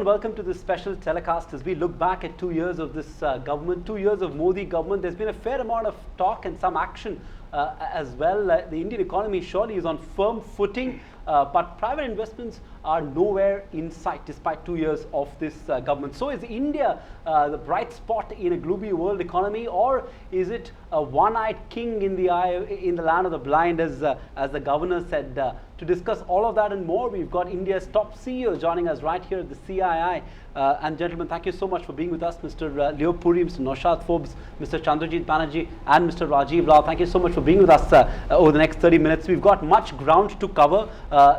and welcome to this special telecast as we look back at 2 years of this government, 2 years of Modi government. There's been a fair amount of talk and some action as well. The Indian economy surely is on firm footing, but private investments are nowhere in sight despite 2 years of this government. So is India the bright spot in a gloomy world economy, or is it a one-eyed king in the land of the blind, as the governor said? To discuss all of that and more, we've got India's top CEO joining us right here at the CII. And gentlemen, thank you so much for being with us, Mr. Leo Puri, Mr. Naushad, Forbes, Mr. Chandrajit Banerjee, and Mr. Rajiv Lall. Thank you so much for being with us over the next 30 minutes. We've got much ground to cover,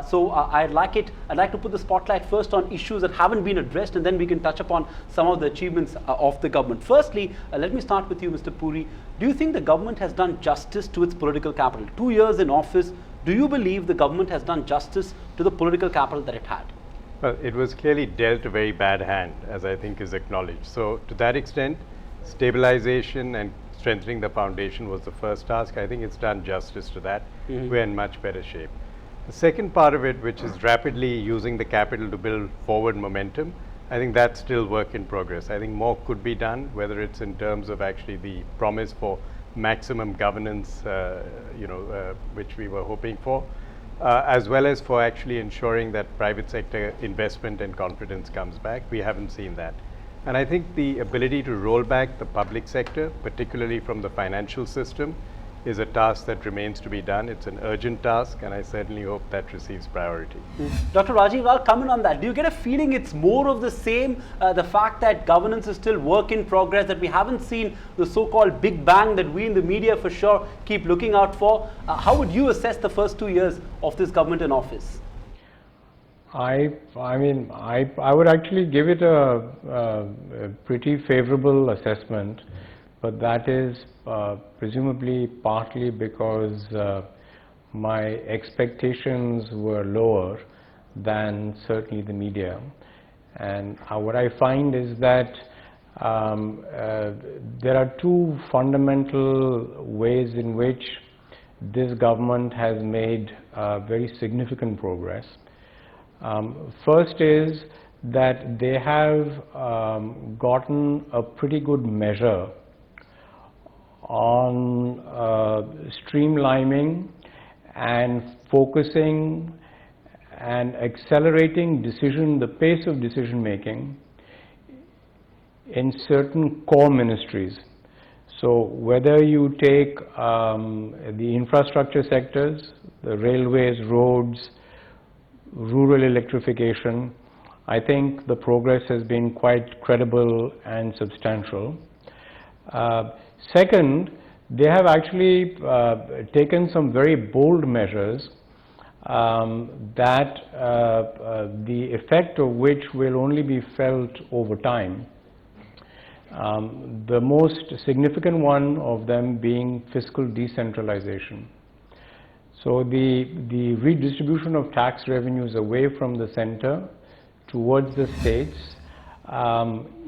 so I'd like to put the spotlight first on issues that haven't been addressed, and then we can touch upon some of the achievements of the government. Firstly, let me start with you, Mr. Puri. Do you think the government has done justice to its political capital? 2 years in office, do you believe the government has done justice to the political capital that it had? Well, it was clearly dealt a very bad hand, as I think is acknowledged. So to that extent, stabilization and strengthening the foundation was the first task. I think it's done justice to that. We're in much better shape. The second part of it, which is rapidly using the capital to build forward momentum, I think that's still work in progress. I think more could be done, whether it's in terms of actually the promise for maximum governance, which we were hoping for, as well as for actually ensuring that private sector investment and confidence comes back. We haven't seen that. And I think the ability to roll back the public sector, particularly from the financial system, is a task that remains to be done. It's an urgent task, and I certainly hope that receives priority. Dr. Rajiv, I'll comment on that. Do you get a feeling it's more of the same, the fact that governance is still work in progress, that we haven't seen the so-called big bang that we in the media for sure keep looking out for? How would you assess the first 2 years of this government in office? I would actually give it a pretty favorable assessment, but that is presumably partly because my expectations were lower than certainly the media. And what I find is that there are two fundamental ways in which this government has made very significant progress. First is that they have gotten a pretty good measure on streamlining and focusing and accelerating the pace of decision making in certain core ministries. So whether you take the infrastructure sectors, the railways, roads, rural electrification, I think the progress has been quite credible and substantial. Second, they have actually taken some very bold measures that the effect of which will only be felt over time. The most significant one of them being fiscal decentralization. So the redistribution of tax revenues away from the center towards the states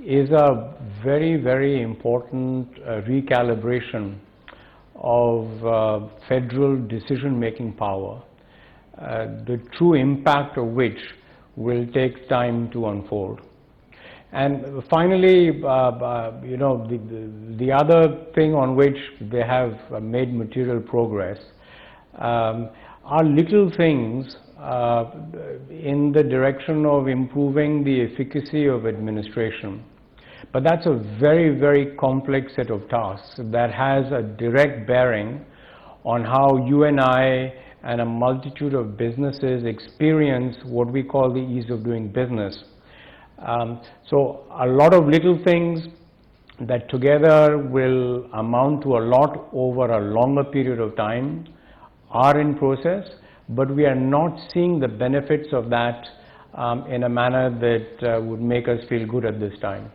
is a very, very important recalibration of federal decision-making power, the true impact of which will take time to unfold. And finally, the other thing on which they have made material progress are little things in the direction of improving the efficacy of administration. But that's a very, very complex set of tasks that has a direct bearing on how you and I and a multitude of businesses experience what we call the ease of doing business. So a lot of little things that together will amount to a lot over a longer period of time are in process, but we are not seeing the benefits of that in a manner that would make us feel good at this time.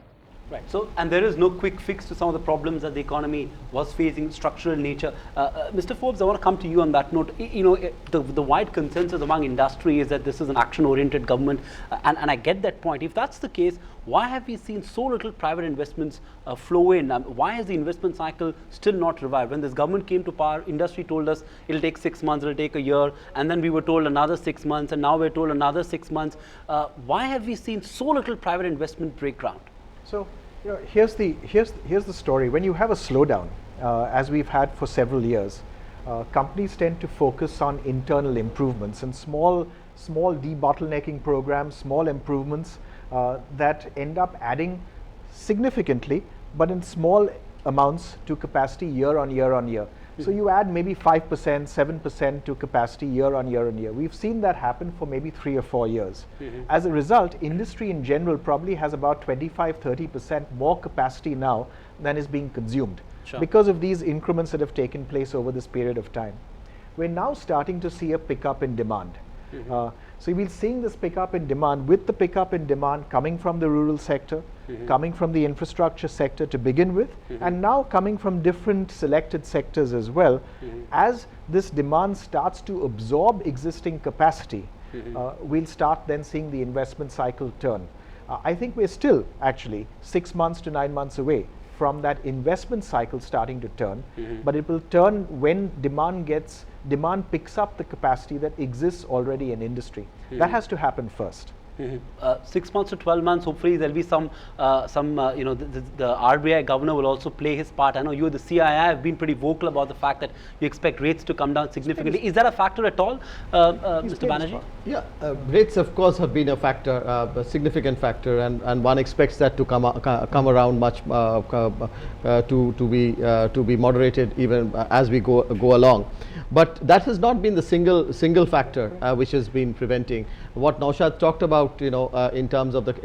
Right. So, and there is no quick fix to some of the problems that the economy was facing, structural nature. Mr. Forbes, I want to come to you on that note. The wide consensus among industry is that this is an action-oriented government, and I get that point. If that's the case, why have we seen so little private investments flow in? Why has the investment cycle still not revived? When this government came to power, industry told us it'll take 6 months, it'll take a year, and then we were told another 6 months, and now we're told another 6 months. Why have we seen so little private investment break ground? So, here's the story. When you have a slowdown, as we've had for several years, companies tend to focus on internal improvements and small debottlenecking programs, small improvements that end up adding significantly, but in small amounts to capacity year on year on year. So you add maybe 5%, 7% to capacity year on year on year. We've seen that happen for maybe 3 or 4 years. As a result, industry in general probably has about 25, 30% more capacity now than is being consumed because of these increments that have taken place over this period of time. We're now starting to see a pickup in demand. So we're seeing this pickup in demand, with the pickup in demand coming from the rural sector, coming from the infrastructure sector to begin with, and now coming from different selected sectors as well. As this demand starts to absorb existing capacity, we'll start then seeing the investment cycle turn. I think we're still actually 6 months to 9 months away from that investment cycle starting to turn, but it will turn when demand picks up the capacity that exists already in industry. That has to happen first. 6 months to 12 months, hopefully there'll be the RBI governor will also play his part. I know you, the CII, have been pretty vocal about the fact that you expect rates to come down significantly. Is that a factor at all, Mr. Banerjee? Yeah, rates of course have been a factor, a significant factor, and one expects that to come around much to be moderated even as we go along. But that has not been the single factor which has been preventing. What Naushad talked about, in terms of the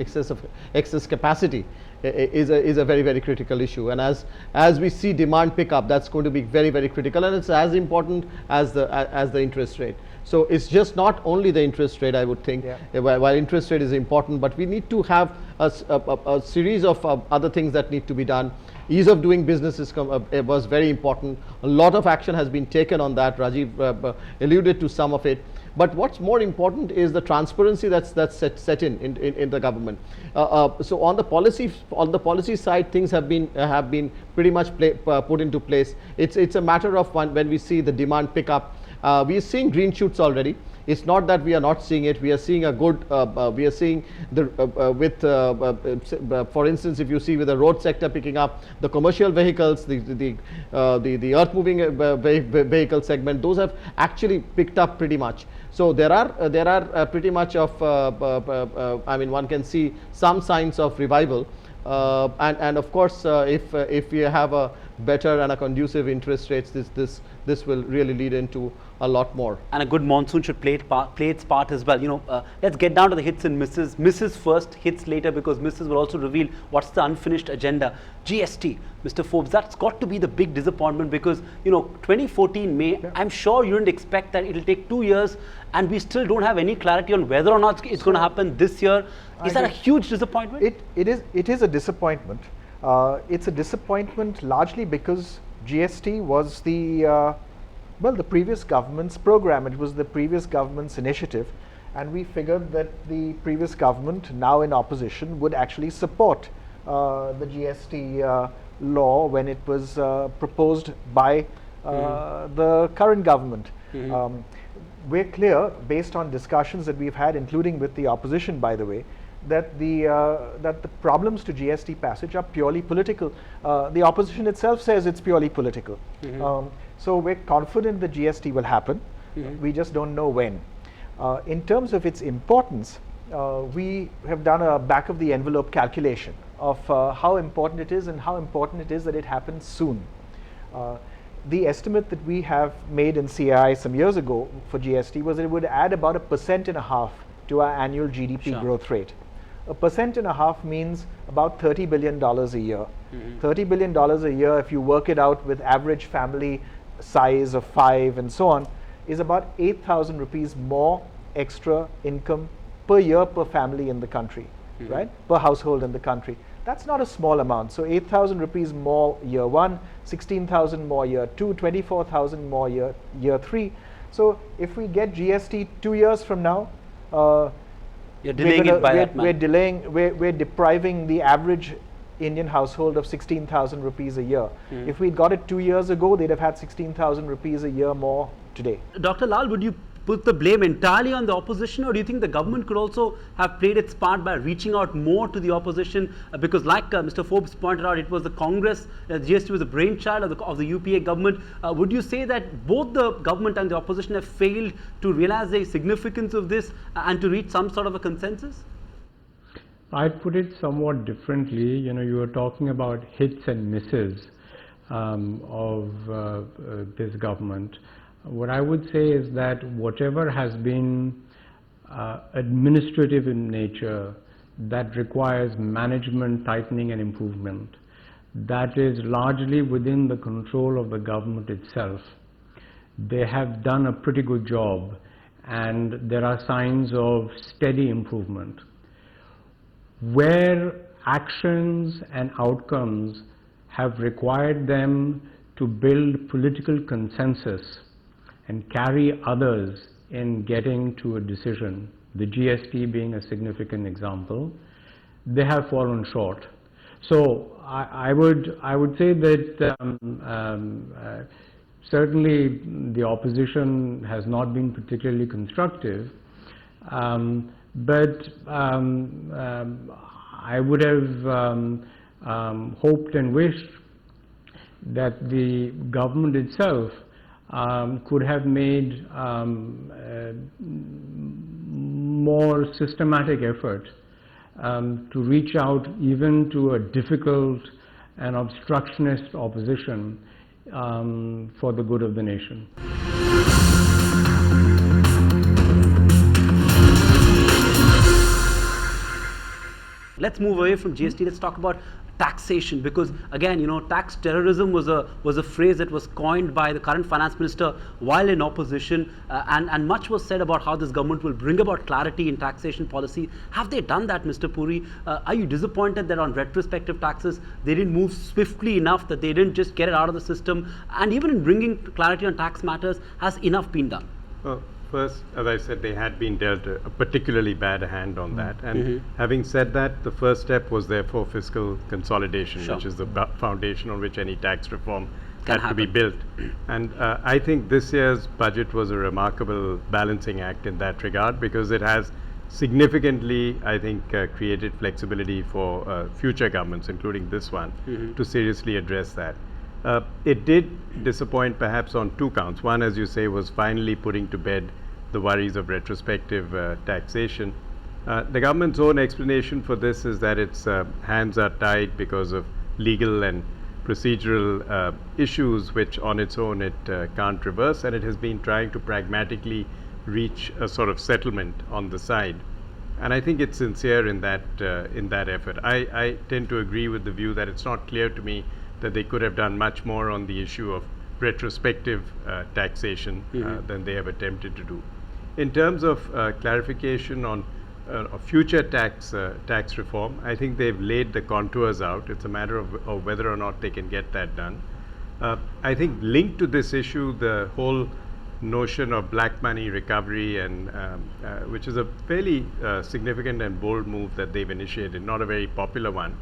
excess capacity, is a very, very critical issue. And as we see demand pick up, that's going to be very, very critical, and it's as important as the interest rate. So it's just not only the interest rate, I would think. While interest rate is important, but we need to have a series of other things that need to be done. Ease of doing business was very important. A lot of action has been taken on that. Rajiv alluded to some of it. But what's more important is the transparency that's set in the government. So on the policy side, things have been pretty much put into place. It's a matter of when we see the demand pick up. We are seeing green shoots already. It's not that we are not seeing it. We are seeing a good. We are seeing for instance, if you see with the road sector picking up, the commercial vehicles, the earth-moving vehicle segment, those have actually picked up pretty much. So there are pretty much of. I mean, one can see some signs of revival. And of course, if we have a better and a conducive interest rates, this will really lead into a lot more. And a good monsoon should play its part as well. Let's get down to the hits and misses. Misses first, hits later, because misses will also reveal what's the unfinished agenda. GST, Mr. Forbes, that's got to be the big disappointment, because 2014 May, I'm sure you didn't expect that it'll take 2 years, and we still don't have any clarity on whether or not it's going to happen this year. Is that a huge disappointment? It is a disappointment. It's a disappointment largely because GST was the previous government's program. It was the previous government's initiative, and we figured that the previous government, now in opposition, would actually support the GST law when it was proposed by the current government. We're clear, based on discussions that we've had, including with the opposition, by the way, that the problems to GST passage are purely political. The opposition itself says it's purely political. So we're confident the GST will happen. We just don't know when. In terms of its importance, we have done a back of the envelope calculation of how important it is, and how important it is that it happens soon. The estimate that we have made in CII some years ago for GST was that it would add about 1.5% to our annual GDP growth rate. 1.5% means about $30 billion a year. $30 billion a year, if you work it out with average family size of 5 and so on, is about 8,000 rupees more extra income per year per family in the country, right? Per household in the country. That's not a small amount. So 8,000 rupees more year one, 16,000 more year two, 24,000 more year three. So if we get GST 2 years from now, You're delaying it by that we're much. we're depriving the average Indian household of 16,000 rupees a year. If we'd got it 2 years ago, they'd have had 16,000 rupees a year more today. Dr. Lal, would you put the blame entirely on the opposition, or do you think the government could also have played its part by reaching out more to the opposition? Because like Mr. Forbes pointed out, it was the Congress, GST was a brainchild of the UPA government. Would you say that both the government and the opposition have failed to realize the significance of this and to reach some sort of a consensus? I'd put it somewhat differently. You know, you were talking about hits and misses of this government. What I would say is that whatever has been administrative in nature that requires management tightening and improvement, that is largely within the control of the government itself. They have done a pretty good job, and there are signs of steady improvement. Where actions and outcomes have required them to build political consensus and carry others in getting to a decision, the GST being a significant example, they have fallen short. So I would say that certainly the opposition has not been particularly constructive, but I would have hoped and wished that the government itself could have made more systematic effort to reach out even to a difficult and obstructionist opposition for the good of the nation. Let's move away from GST. Let's talk about taxation, because again, you know, tax terrorism was a phrase that was coined by the current finance minister while in opposition, and much was said about how this government will bring about clarity in taxation policy. Have they done that, Mr. Puri? Are you disappointed that on retrospective taxes they didn't move swiftly enough, that they didn't just get it out of the system? And even in bringing clarity on tax matters, has enough been done? Well, first, as I said, they had been dealt a particularly bad hand on that. And having said that, the first step was therefore fiscal consolidation, which is the foundation on which any tax reform had to be built. And I think this year's budget was a remarkable balancing act in that regard, because it has significantly, I think, created flexibility for future governments, including this one, to seriously address that. It did disappoint perhaps on two counts. One, as you say, was finally putting to bed the worries of retrospective taxation. The government's own explanation for this is that its hands are tied because of legal and procedural issues which on its own it can't reverse, and it has been trying to pragmatically reach a sort of settlement on the side. And I think it's sincere in that effort. I tend to agree with the view that it's not clear to me that they could have done much more on the issue of retrospective taxation than they have attempted to do. In terms of clarification on future tax reform, I think they've laid the contours out. It's a matter of whether or not they can get that done. I think linked to this issue, the whole notion of black money recovery, and which is a fairly significant and bold move that they've initiated, not a very popular one,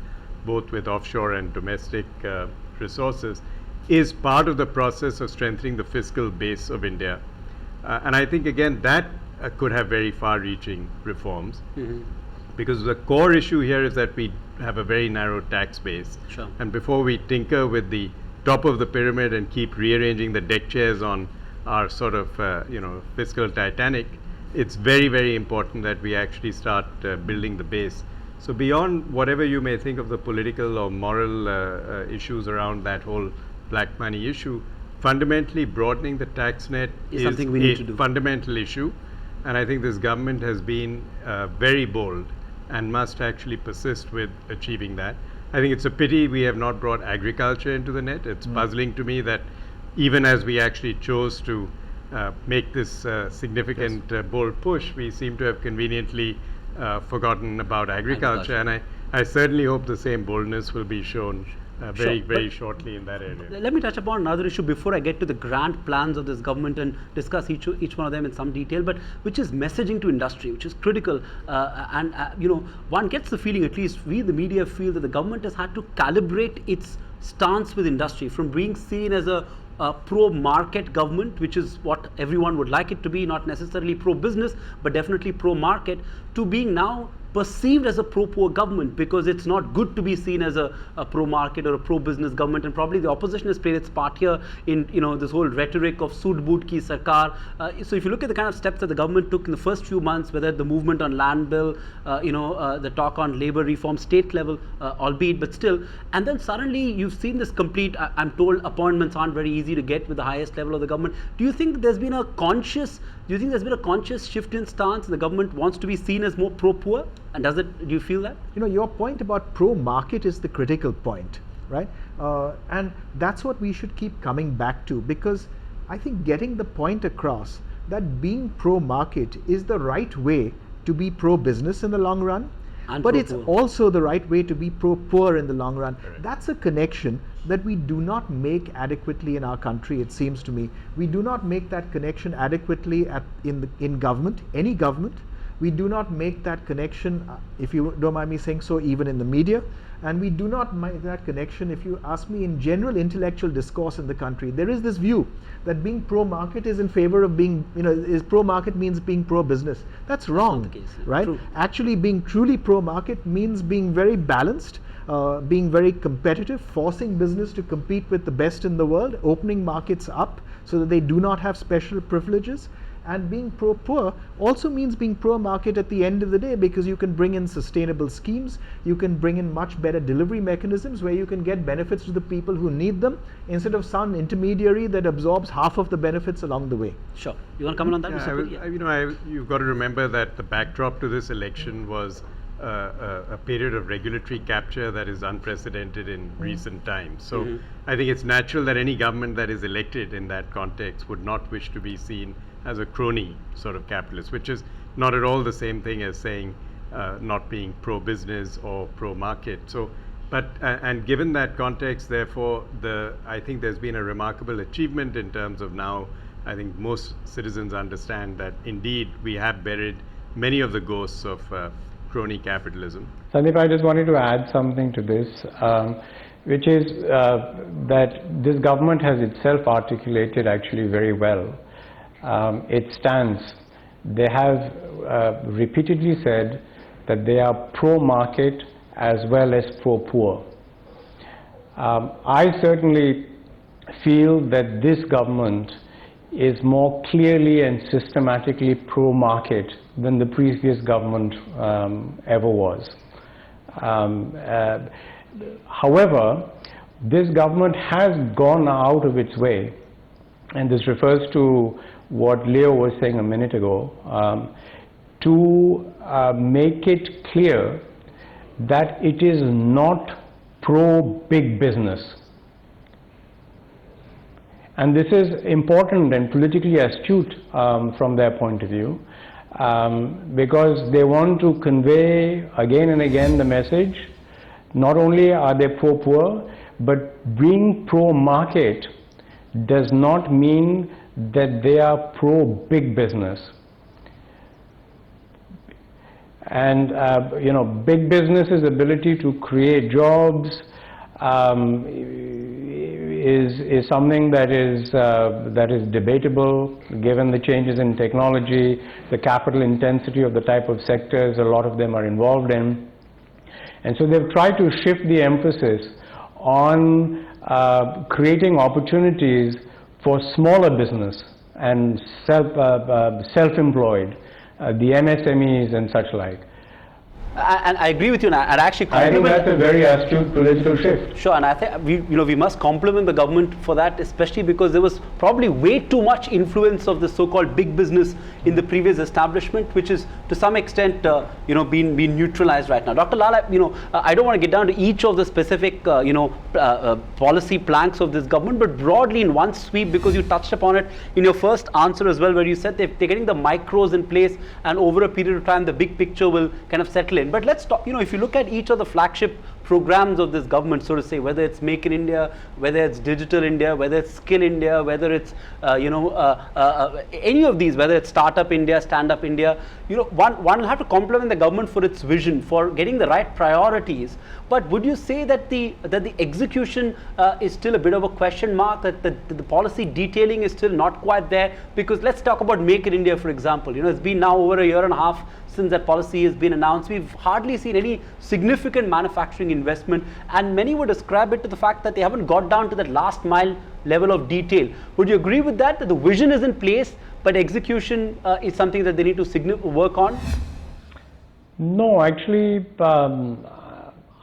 both with offshore and domestic resources, is part of the process of strengthening the fiscal base of India. And I think, again, that could have very far-reaching reforms, because the core issue here is that we have a very narrow tax base. Sure. And before we tinker with the top of the pyramid and keep rearranging the deck chairs on our sort of fiscal Titanic, it's very, very important that we actually start building the base. So beyond whatever you may think of the political or moral issues around that whole black money issue, fundamentally broadening the tax net is something we need to do. Fundamental issue. And I think this government has been very bold and must actually persist with achieving that. I think it's a pity we have not brought agriculture into the net. It's puzzling to me that even as we actually chose to make this significant bold push, we seem to have conveniently forgotten about agriculture. And I certainly hope the same boldness will be shown very But shortly in that area. let me touch upon another issue before I get to the grand plans of this government and discuss each one of them in some detail, but which is messaging to industry, which is critical. One gets the feeling, at least we, the media, feel that the government has had to calibrate its stance with industry from being seen as a pro-market government, which is what everyone would like it to be, not necessarily pro-business, but definitely pro-market, to being now perceived as a pro-poor government, because it's not good to be seen as a pro-market or a pro-business government, and probably the opposition has played its part here in this whole rhetoric of Sood Boot Ki Sarkar. So if you look at the kind of steps that the government took in the first few months, whether the movement on land bill, the talk on labor reform, state level, albeit, but still, and then suddenly you've seen this complete, I'm told appointments aren't very easy to get with the highest level of the government. Do you think there's been a conscious shift in stance, and the government wants to be seen as more pro-poor? And do you feel that? Your point about pro-market is the critical point, right? And that's what we should keep coming back to, because I think getting the point across that being pro-market is the right way to be pro-business in the long run, And but it's pro-poor. also the right way to be pro-poor in the long run. That's a connection that we do not make adequately in our country, it seems to me. We do not make that connection adequately in government, any government. We do not make that connection, if you don't mind me saying so, even in the media. And we do not make that connection, if you ask me, in general intellectual discourse in the country. There is this view that being pro-market is in favor of being, is pro-market means being pro-business. That's wrong, Not the case, yeah. right? True. Actually, being truly pro-market means being very balanced, being very competitive, forcing business to compete with the best in the world, opening markets up so that they do not have special privileges. And being pro-poor also means being pro-market at the end of the day, because you can bring in sustainable schemes, you can bring in much better delivery mechanisms where you can get benefits to the people who need them, instead of some intermediary that absorbs half of the benefits along the way. Sure. You want to comment on that, Mr. Puri? You've got to remember that the backdrop to this election was a period of regulatory capture that is unprecedented in recent times. So I think it's natural that any government that is elected in that context would not wish to be seen as a crony sort of capitalist, which is not at all the same thing as saying not being pro-business or pro-market. So, and given that context, therefore, I think there's been a remarkable achievement in terms of now, I think most citizens understand that indeed we have buried many of the ghosts of crony capitalism. Sandeep, I just wanted to add something to this, which is that this government has itself articulated actually very well its stance. They have repeatedly said that they are pro-market as well as pro-poor. I certainly feel that this government is more clearly and systematically pro-market than the previous government ever was. However, this government has gone out of its way, and this refers to what Leo was saying a minute ago, to make it clear that it is not pro-big business. And this is important and politically astute from their point of view, because they want to convey again and again the message, not only are they pro-poor, but being pro-market does not mean that they are pro-big business. And big business's ability to create jobs is something that is debatable, given the changes in technology, the capital intensity of the type of sectors a lot of them are involved in. And so they've tried to shift the emphasis on creating opportunities for smaller business and self-employed, the MSMEs and such like. And I agree with you, and I actually I think compliment. that's a very astute political shift. Sure, and I think we must compliment the government for that, especially because there was probably way too much influence of the so-called big business in the previous establishment, which is to some extent being neutralized right now. Dr. Lal, I don't want to get down to each of the specific policy planks of this government, but broadly in one sweep, because you touched upon it in your first answer as well, where you said they're getting the micros in place, and over a period of time the big picture will kind of settle in. in. But let's talk, if you look at each of the flagship programs of this government, so to say, whether it's Make in India, whether it's Digital India, whether it's Skill India, whether it's any of these, whether it's Startup India, Stand Up India, one will have to compliment the government for its vision, for getting the right priorities. But would you say that the execution is still a bit of a question mark, that the policy detailing is still not quite there? Because let's talk about Make in India, for example. It's been now over a year and a half since that policy has been announced. We've hardly seen any significant manufacturing investment, and many would ascribe it to the fact that they haven't got down to that last mile level of detail. Would you agree with that the vision is in place, but execution is something that they need to work on? No, actually,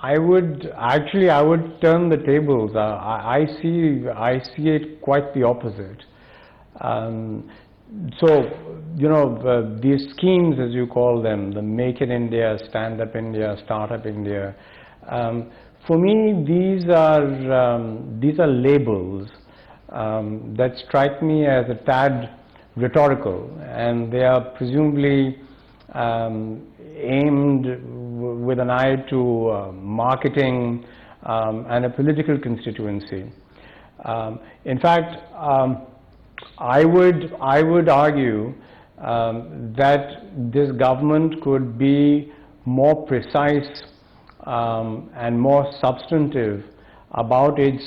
I would turn the tables. I see it quite the opposite. So, these schemes, as you call them, the Make in India, Stand Up India, Startup India, for me, these are labels that strike me as a tad rhetorical, and they are presumably aimed with an eye to marketing and a political constituency. In fact, I would argue that this government could be more precise and more substantive about its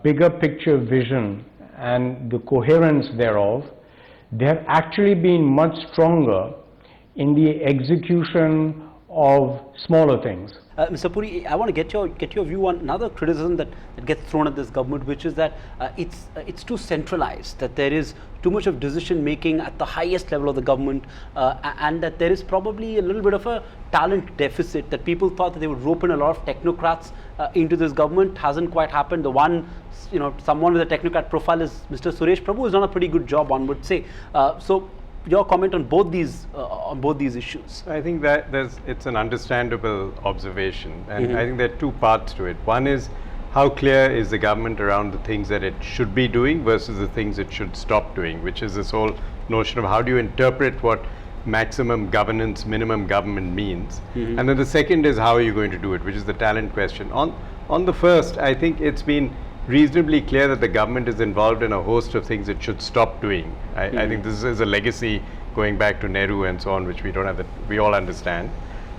bigger picture vision and the coherence thereof. They have actually been much stronger in the execution of smaller things. Mr. Puri, I want to get your view on another criticism that gets thrown at this government, which is that it's too centralized, that there is too much of decision making at the highest level of the government, and that there is probably a little bit of a talent deficit, that people thought that they would rope in a lot of technocrats into this government. Hasn't quite happened. The one, someone with a technocrat profile is Mr. Suresh Prabhu, who's done a pretty good job, one would say. So your comment on both these issues? I think that it's an understandable observation, and I think there are two parts to it. One is, how clear is the government around the things that it should be doing versus the things it should stop doing, which is this whole notion of how do you interpret what maximum governance, minimum government means. And then the second is, how are you going to do it, which is the talent question. On the first, I think it's been reasonably clear that the government is involved in a host of things it should stop doing. I think this is a legacy going back to Nehru and so on, which we all understand.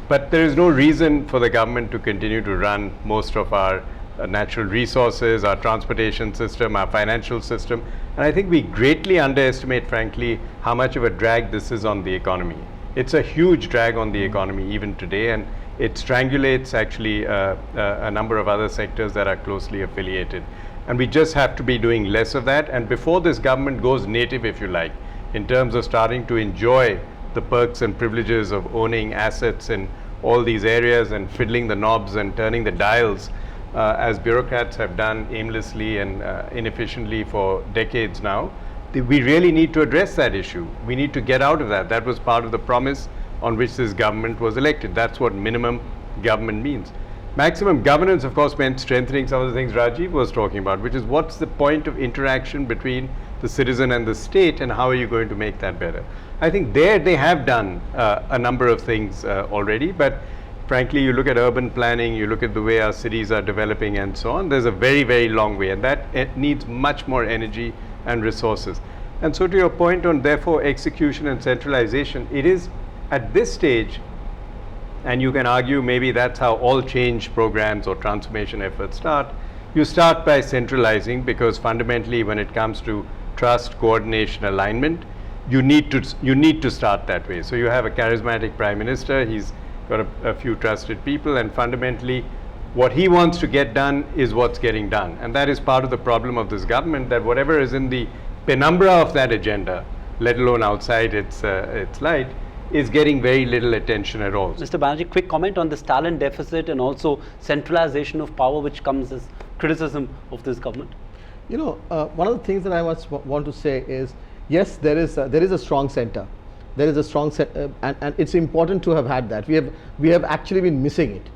But there is no reason for the government to continue to run most of our natural resources, our transportation system, our financial system. And I think we greatly underestimate, frankly, how much of a drag this is on the economy. It's a huge drag on the economy even today, and it strangulates actually a number of other sectors that are closely affiliated. And we just have to be doing less of that. And before this government goes native, if you like, in terms of starting to enjoy the perks and privileges of owning assets in all these areas and fiddling the knobs and turning the dials, as bureaucrats have done aimlessly and inefficiently for decades now, we really need to address that issue. We need to get out of that. That was part of the promise on which this government was elected. That's what minimum government means. Maximum governance, of course, meant strengthening some of the things Rajiv was talking about, which is what's the point of interaction between the citizen and the state, and how are you going to make that better? I think there they have done a number of things already, but frankly, you look at urban planning, you look at the way our cities are developing and so on, there's a very, very long way, and that needs much more energy and resources. And so to your point on, therefore, execution and centralization, it is at this stage, and you can argue maybe that's how all change programs or transformation efforts start, you start by centralizing, because fundamentally when it comes to trust, coordination, alignment, you need to start that way. So you have a charismatic prime minister, he's got a few trusted people, and fundamentally what he wants to get done is what's getting done. And that is part of the problem of this government, that whatever is in the penumbra of that agenda, let alone outside its light, is getting very little attention at all. Mr. Banerjee, quick comment on this talent deficit and also centralization of power, which comes as criticism of this government. One of the things that I want to say is, yes, there is a strong center. There is a strong and it's important to have had that. We have actually been missing it.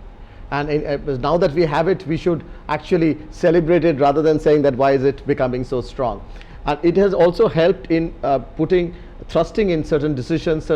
And now that we have it, we should actually celebrate it rather than saying that why is it becoming so strong. And it has also helped in putting thrusting in certain decisions,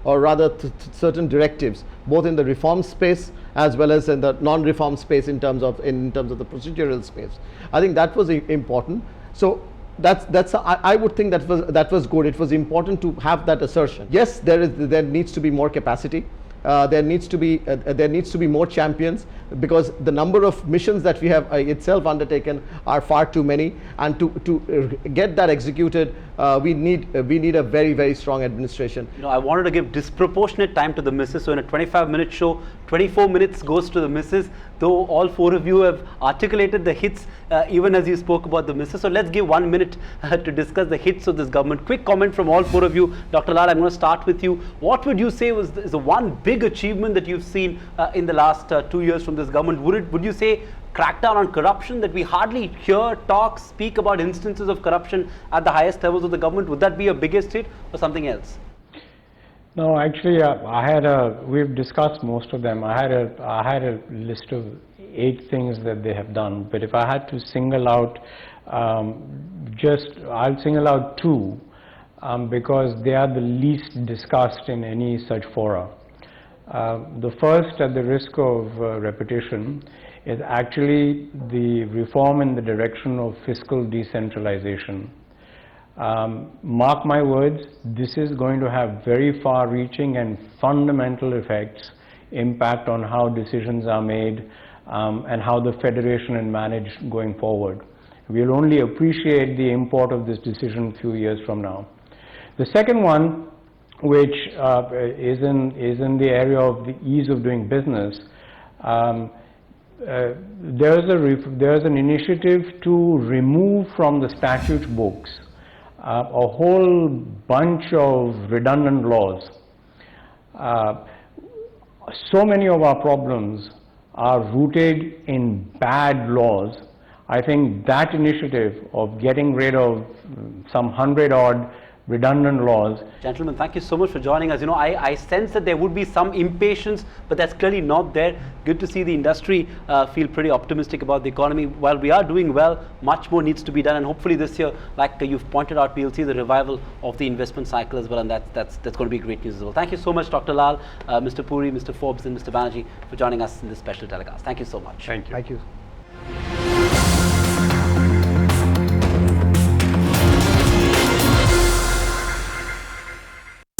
or rather certain directives, both in the reform space as well as in the non-reform space in terms of the procedural space. I think that was important. So I would think that was good. It was important to have that assertion. Yes, there needs to be more capacity. There needs to be more champions, because the number of missions that we have itself undertaken are far too many, and to get that executed, we need a very, very strong administration. I wanted to give disproportionate time to the misses. So in a 25-minute show, 24 minutes goes to the misses, though all four of you have articulated the hits, even as you spoke about the misses. So let's give 1 minute to discuss the hits of this government. Quick comment from all four of you. Dr. Lall, I'm going to start with you. What would you say is the one big achievement that you've seen in the last 2 years from this government? Would you say crackdown on corruption, that we hardly hear, speak about instances of corruption at the highest levels of the government? Would that be your biggest hit, or something else? No, actually, we've discussed most of them. I had a list of 8 things that they have done, but if I had to single out, I'll single out 2, because they are the least discussed in any such fora. The first, at the risk of repetition, is actually the reform in the direction of fiscal decentralization. Mark my words, this is going to have very far-reaching and fundamental impact on how decisions are made, and how the federation is managed going forward. We'll only appreciate the import of this decision a few years from now. The second one, which is in the area of the ease of doing business, there's an initiative to remove from the statute books a whole bunch of redundant laws. So many of our problems are rooted in bad laws. I think that initiative of getting rid of some 100-odd redundant laws. Gentlemen, thank you so much for joining us. I sense that there would be some impatience, but that's clearly not there. Good to see the industry feel pretty optimistic about the economy. While we are doing well, much more needs to be done, and hopefully this year, like you've pointed out, we'll see the revival of the investment cycle as well, and that's going to be great news as well. Thank you so much, Dr. Lall, Mr. Puri, Mr. Forbes, and Mr. Banerjee, for joining us in this special telecast. Thank you so much. Thank you. Thank you.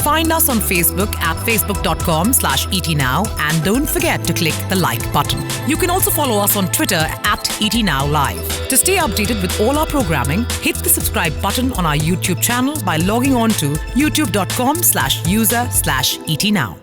Find us on Facebook at facebook.com/ETNow, and don't forget to click the like button. You can also follow us on Twitter at ETNowLive. To stay updated with all our programming, hit the subscribe button on our YouTube channel by logging on to youtube.com/user/ETNow.